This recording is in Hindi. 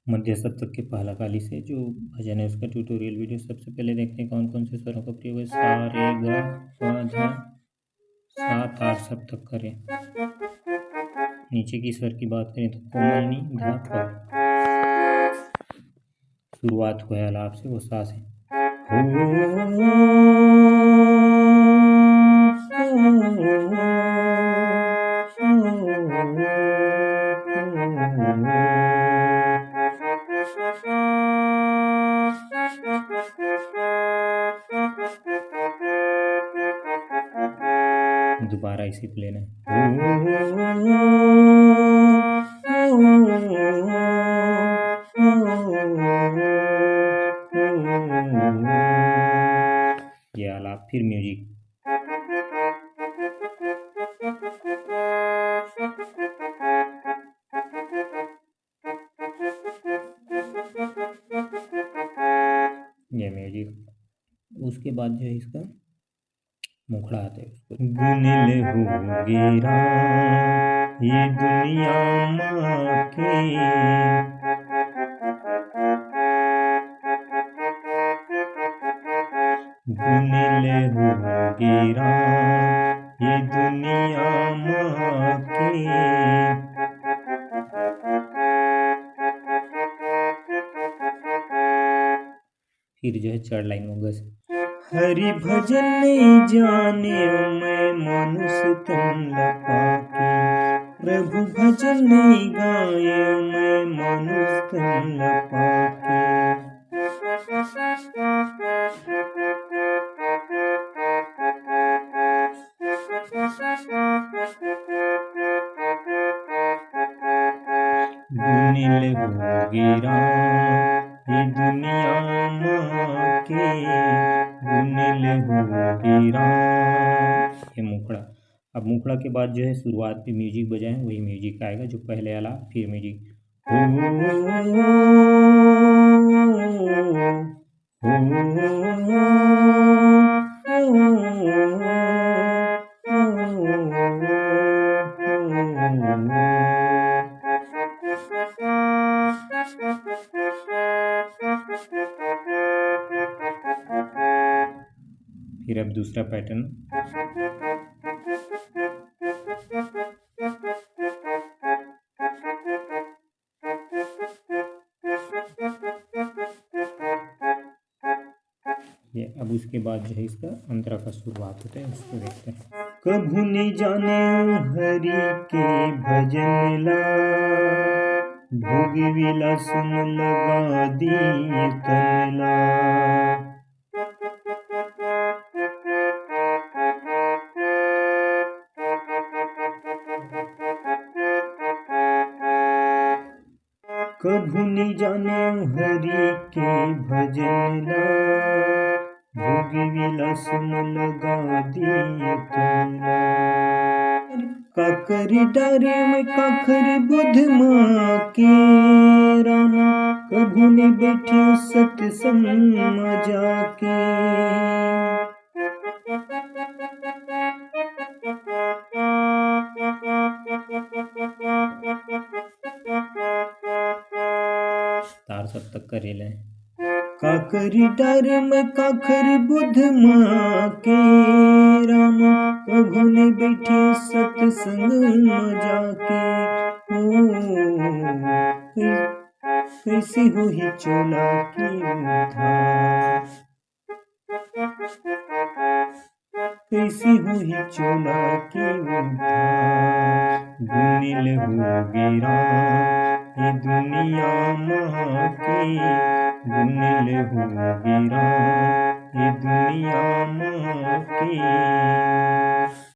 मध्य सप्तक के पहला काली से जो भजन है उसका ट्यूटोरियल वीडियो। सबसे पहले देखते हैं कौन कौन से स्वरों का प्रयोग है। सा रे ग प ध सा तार सप्तक करें। नीचे की स्वर की बात करें तो कोमल नी ध प। शुरुआत हुआ है आलाप से, वो सा से। दोबारा इसी पे लेना है। ये आलाप, फिर म्यूजिक। ये म्यूजिक। उसके बाद जो है इसका मुखड़ा आता है। उसको गुनिल हो गेरा ये दुनिया माँ के, गुनिल हो गेरा ये दुनिया माँ के। फिर जो है चढ़ लाइन में गस। हरि भजन नहीं जाने मैं मनुष्य तन लपाके, प्रभु भजन नहीं गाए मैं मनुष्य तन लपाके। गुनिल हो गेरा ये दुनिया माँ के, गुनिल हो गेरा। ये मुखड़ा। अब मुखड़ा के बाद जो है शुरुआत पे म्यूजिक बजाएं, वही म्यूजिक आएगा जो पहले आलाप फिर म्यूजिक। फिर अब दूसरा पैटर्न। ये अब उसके बाद जो है इसका अंतरा का शुरुआत होता है, उसको देखते हैं। कभू नहीं जाने हरि के भजन ला, भोग विलास में लगा दिए तन ला। कभू नहीं जाने हरि के भजन ला, भोग विलास में लगा दिए तन ला। काकर डारे में काखर बुध माँ के रामा, कभू ने बैठे सत्संग में जाके। तार सप्तक का रेल है। काकरी डार में काखर बुध माँ के रामा, कभू ने बैठे सत्संग में जाके। कैसे हो ही चोला की उधार, कैसे हो ही चोला की उधार। गुनिल हो गेरा ये दुनिया माँ के, गुनिल हो गेरा ये दुनिया माँ के।